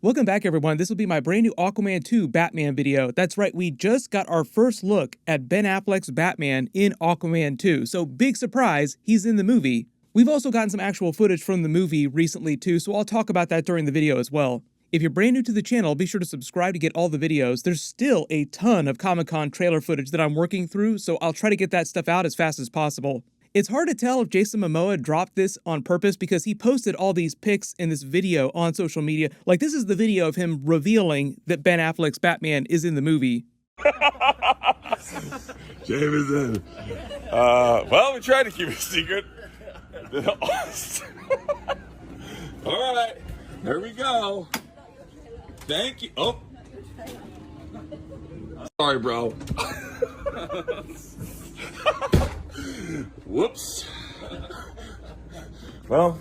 Welcome back, everyone. This will be my brand new Aquaman 2 Batman video. That's right, we just got our first look at Ben Affleck's Batman in Aquaman 2. So big surprise, he's in the movie. We've also gotten some actual footage from the movie recently too, so I'll talk about that during the video as well. If you're brand new to the channel, be sure to subscribe to get all the videos. There's still a ton of Comic-Con trailer footage that I'm working through, so I'll try to get that stuff out as fast as possible. It's hard to tell if Jason Momoa dropped this on purpose because he posted all these pics in this video on social media. Like, this is the video of him revealing that Ben Affleck's Batman is in the movie. Jameson. Well, we tried to keep it secret. All right, here we go. Thank you. Oh. Sorry, bro. Whoops. Well,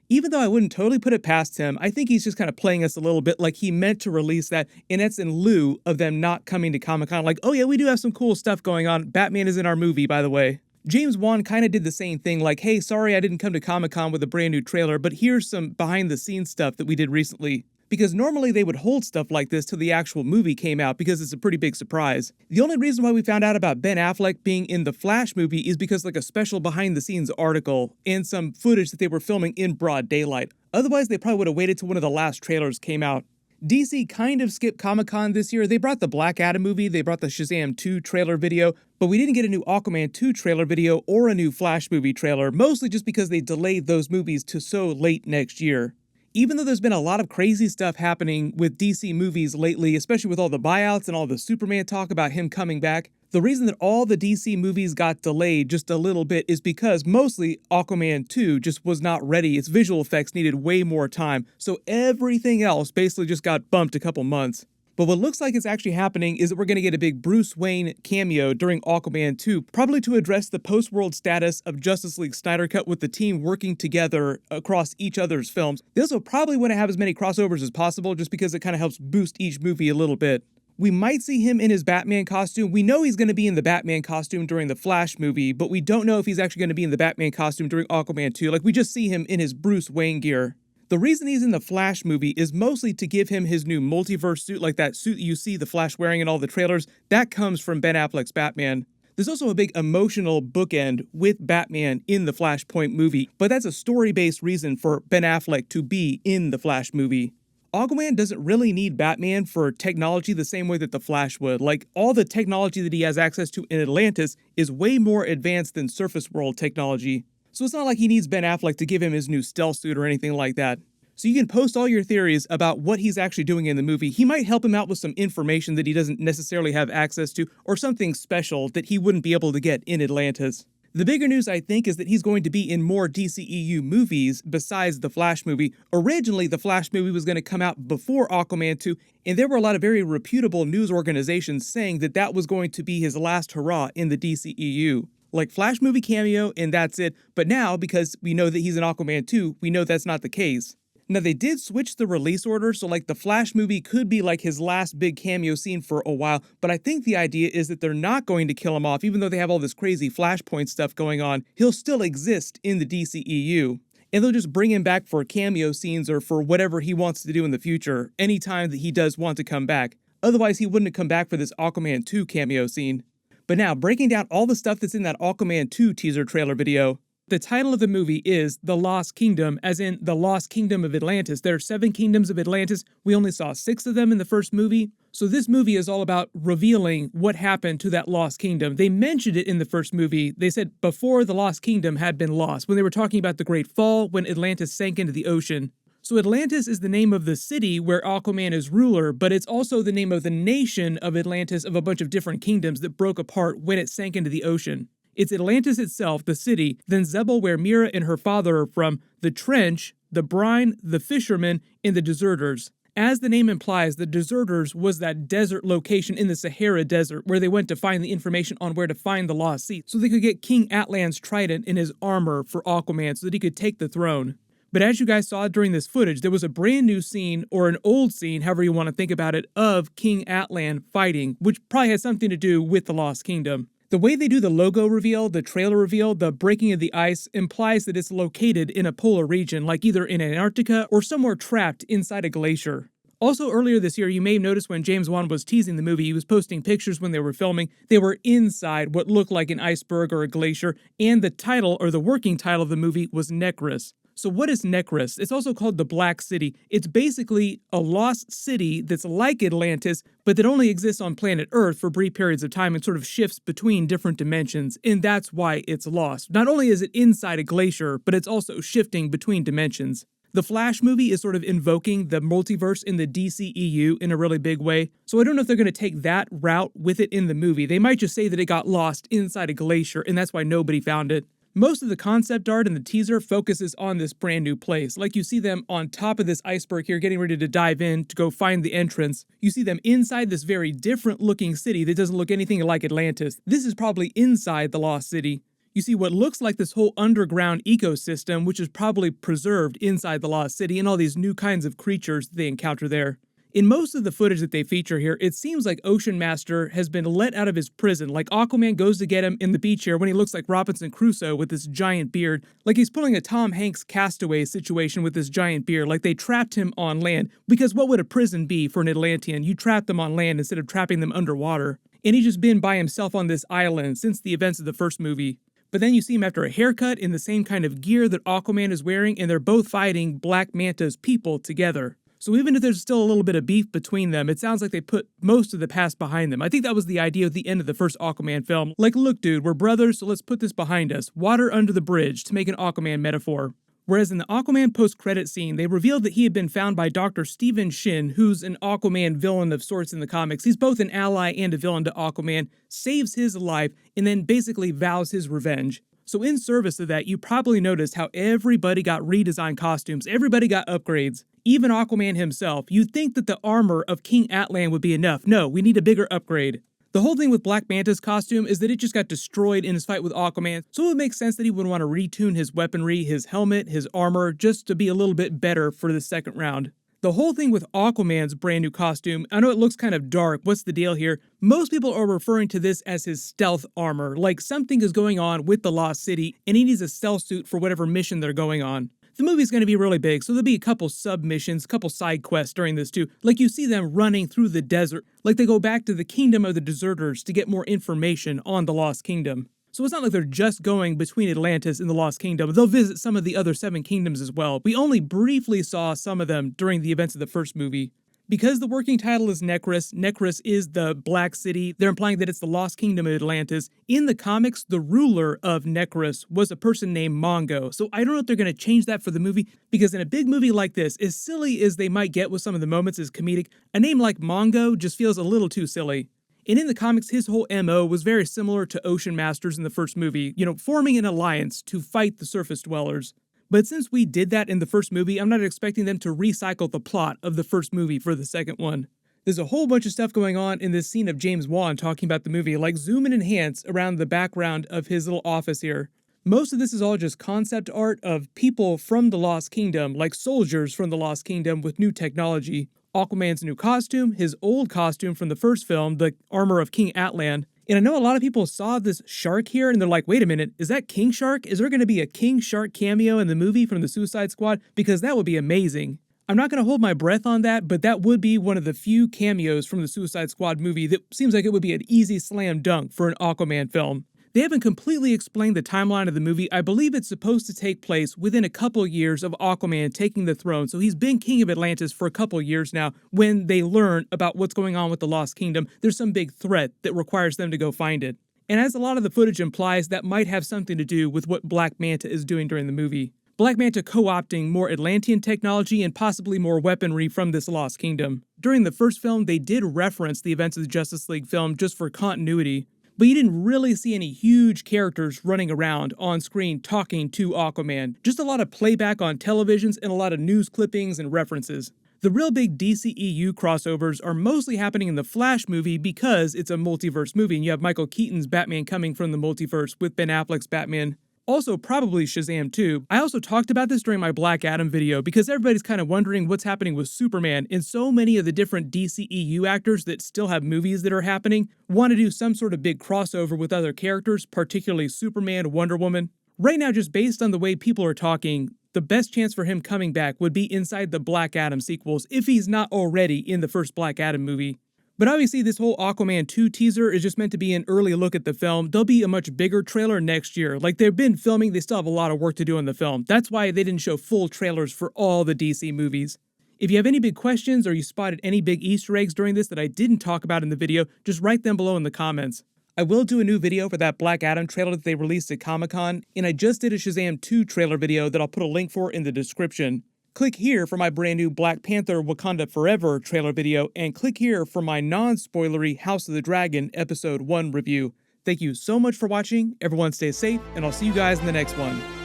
even though I wouldn't totally put it past him, I think he's just kind of playing us a little bit like he meant to release that, and that's in lieu of them not coming to Comic-Con. Like, oh yeah, we do have some cool stuff going on. Batman is in our movie, by the way. James Wan kind of did the same thing, like, hey, sorry I didn't come to Comic-Con with a brand new trailer, but here's some behind-the-scenes stuff that we did recently. Because normally they would hold stuff like this till the actual movie came out because it's a pretty big surprise. The only reason why we found out about Ben Affleck being in the Flash movie is because like a special behind-the-scenes article and some footage that they were filming in broad daylight. Otherwise, they probably would have waited till one of the last trailers came out. DC kind of skipped Comic-Con this year. They brought the Black Adam movie, they brought the Shazam 2 trailer video, but we didn't get a new Aquaman 2 trailer video or a new Flash movie trailer, mostly just because they delayed those movies to so late next year. Even though there's been a lot of crazy stuff happening with DC movies lately, especially with all the buyouts and all the Superman talk about him coming back, the reason that all the DC movies got delayed just a little bit is because mostly Aquaman 2 just was not ready. Its visual effects needed way more time, so everything else basically just got bumped a couple months. But what looks like is actually happening is that we're going to get a big Bruce Wayne cameo during Aquaman 2, probably to address the post-world status of Justice League Snyder Cut with the team working together across each other's films. They also probably want to have as many crossovers as possible just because it kind of helps boost each movie a little bit. We might see him in his Batman costume. We know he's going to be in the Batman costume during the Flash movie, but we don't know if he's actually going to be in the Batman costume during Aquaman 2. Like, we just see him in his Bruce Wayne gear. The reason he's in the Flash movie is mostly to give him his new multiverse suit, like that suit you see the Flash wearing in all the trailers. That comes from Ben Affleck's Batman. There's also a big emotional bookend with Batman in the Flashpoint movie, but that's a story-based reason for Ben Affleck to be in the Flash movie. Aquaman doesn't really need Batman for technology the same way that the Flash would. Like, all the technology that he has access to in Atlantis is way more advanced than surface world technology. So it's not like he needs Ben Affleck to give him his new stealth suit or anything like that. So you can post all your theories about what he's actually doing in the movie. He might help him out with some information that he doesn't necessarily have access to, or something special that he wouldn't be able to get in Atlantis. The bigger news, I think, is that he's going to be in more DCEU movies besides the Flash movie. Originally, the Flash movie was going to come out before Aquaman 2, and there were a lot of very reputable news organizations saying that that was going to be his last hurrah in the DCEU. Like, Flash movie cameo, and that's it. But now, because we know that he's in Aquaman 2, we know that's not the case. Now, they did switch the release order, so like the Flash movie could be like his last big cameo scene for a while, but I think the idea is that they're not going to kill him off, even though they have all this crazy Flashpoint stuff going on. He'll still exist in the DCEU, and they'll just bring him back for cameo scenes or for whatever he wants to do in the future, anytime that he does want to come back. Otherwise, he wouldn't have come back for this Aquaman 2 cameo scene. But now, breaking down all the stuff that's in that Aquaman 2 teaser trailer video, the title of the movie is The Lost Kingdom, as in The Lost Kingdom of Atlantis. There are 7 kingdoms of Atlantis. We only saw 6 of them in the first movie. So this movie is all about revealing what happened to that Lost Kingdom. They mentioned it in the first movie. They said before the Lost Kingdom had been lost, when they were talking about the Great Fall, when Atlantis sank into the ocean. So Atlantis is the name of the city where Aquaman is ruler, but it's also the name of the nation of Atlantis, of a bunch of different kingdoms that broke apart when it sank into the ocean. It's Atlantis itself, the city, then Zebel, where Mira and her father are from, the Trench, the Brine, the Fishermen, and the Deserters. As the name implies, the Deserters was that desert location in the Sahara Desert where they went to find the information on where to find the lost sea, so they could get King Atlan's trident and his armor for Aquaman so that he could take the throne. But as you guys saw during this footage, there was a brand new scene, or an old scene, however you want to think about it, of King Atlan fighting, which probably has something to do with the Lost Kingdom. The way they do the logo reveal, the trailer reveal, the breaking of the ice implies that it's located in a polar region, like either in Antarctica or somewhere trapped inside a glacier. Also, earlier this year, you may have noticed when James Wan was teasing the movie, he was posting pictures when they were filming. They were inside what looked like an iceberg or a glacier, and the title, or the working title of the movie, was Necrus. So what is Necrus? It's also called the Black City. It's basically a lost city that's like Atlantis, but that only exists on planet Earth for brief periods of time and sort of shifts between different dimensions, and that's why it's lost. Not only is it inside a glacier, but it's also shifting between dimensions. The Flash movie is sort of invoking the multiverse in the DCEU in a really big way, so I don't know if they're going to take that route with it in the movie. They might just say that it got lost inside a glacier, and that's why nobody found it. Most of the concept art in the teaser focuses on this brand new place. Like you see them on top of this iceberg here getting ready to dive in to go find the entrance. You see them inside this very different looking city that doesn't look anything like Atlantis. This is probably inside the Lost City. You see what looks like this whole underground ecosystem, which is probably preserved inside the Lost City, and all these new kinds of creatures they encounter there. In most of the footage that they feature here, it seems like Ocean Master has been let out of his prison, like Aquaman goes to get him in the beach here when he looks like Robinson Crusoe with this giant beard, like he's pulling a Tom Hanks Castaway situation with this giant beard, like they trapped him on land, because what would a prison be for an Atlantean? You trap them on land instead of trapping them underwater. And he's just been by himself on this island since the events of the first movie. But then you see him after a haircut in the same kind of gear that Aquaman is wearing, and they're both fighting Black Manta's people together. So even if there's still a little bit of beef between them, it sounds like they put most of the past behind them. I think that was the idea at the end of the first Aquaman film. Like, look dude, we're brothers, so let's put this behind us. Water under the bridge, to make an Aquaman metaphor. Whereas in the Aquaman post-credit scene, they revealed that he had been found by Dr. Stephen Shin, who's an Aquaman villain of sorts in the comics. He's both an ally and a villain to Aquaman, saves his life, and then basically vows his revenge. So in service of that, you probably noticed how everybody got redesigned costumes, everybody got upgrades. Even Aquaman himself. You'd think that the armor of King Atlan would be enough. No, we need a bigger upgrade. The whole thing with Black Manta's costume is that it just got destroyed in his fight with Aquaman, so it would make sense that he would want to retune his weaponry, his helmet, his armor, just to be a little bit better for the second round. The whole thing with Aquaman's brand new costume, I know it looks kind of dark, what's the deal here? Most people are referring to this as his stealth armor, like something is going on with the Lost City, and he needs a stealth suit for whatever mission they're going on. The movie's going to be really big, so there'll be a couple sub-missions, a couple side quests during this too. Like you see them running through the desert, like they go back to the Kingdom of the Deserters to get more information on the Lost Kingdom. So it's not like they're just going between Atlantis and the Lost Kingdom. They'll visit some of the other 7 kingdoms as well. We only briefly saw some of them during the events of the first movie. Because the working title is Necrus, Necrus is the Black City, they're implying that it's the Lost Kingdom of Atlantis. In the comics, the ruler of Necrus was a person named Mongo, so I don't know if they're going to change that for the movie, because in a big movie like this, as silly as they might get with some of the moments as comedic, a name like Mongo just feels a little too silly. And in the comics, his whole MO was very similar to Ocean Masters in the first movie, forming an alliance to fight the surface dwellers. But since we did that in the first movie, I'm not expecting them to recycle the plot of the first movie for the second one. There's a whole bunch of stuff going on in this scene of James Wan talking about the movie, like zoom and enhance around the background of his little office here. Most of this is all just concept art of people from the Lost Kingdom, like soldiers from the Lost Kingdom with new technology. Aquaman's new costume, his old costume from the first film, the armor of King Atlan. And I know a lot of people saw this shark here and they're like, wait a minute, is that King Shark? Is there going to be a King Shark cameo in the movie from the Suicide Squad? Because that would be amazing. I'm not going to hold my breath on that, but that would be one of the few cameos from the Suicide Squad movie that seems like it would be an easy slam dunk for an Aquaman film. They haven't completely explained the timeline of the movie. I believe it's supposed to take place within a couple years of Aquaman taking the throne. So he's been King of Atlantis for a couple years now. When they learn about what's going on with the Lost Kingdom, there's some big threat that requires them to go find it. And as a lot of the footage implies, that might have something to do with what Black Manta is doing during the movie. Black Manta co-opting more Atlantean technology and possibly more weaponry from this Lost Kingdom. During the first film, they did reference the events of the Justice League film just for continuity. But you didn't really see any huge characters running around on screen talking to Aquaman. Just a lot of playback on televisions and a lot of news clippings and references. The real big DCEU crossovers are mostly happening in the Flash movie because it's a multiverse movie and you have Michael Keaton's Batman coming from the multiverse with Ben Affleck's Batman. Also, probably Shazam 2. I also talked about this during my Black Adam video because everybody's kind of wondering what's happening with Superman, and so many of the different DCEU actors that still have movies that are happening want to do some sort of big crossover with other characters, particularly Superman, Wonder Woman. Right now, just based on the way people are talking, the best chance for him coming back would be inside the Black Adam sequels, if he's not already in the first Black Adam movie. But obviously this whole Aquaman 2 teaser is just meant to be an early look at the film. There'll be a much bigger trailer next year. Like, they've been filming, they still have a lot of work to do on the film. That's why they didn't show full trailers for all the DC movies. If you have any big questions or you spotted any big Easter eggs during this that I didn't talk about in the video, just write them below in the comments. I will do a new video for that Black Adam trailer that they released at Comic-Con, and I just did a Shazam 2 trailer video that I'll put a link for in the description. Click here for my brand new Black Panther Wakanda Forever trailer video, and click here for my non-spoilery House of the Dragon Episode 1 review. Thank you so much for watching, everyone stay safe, and I'll see you guys in the next one.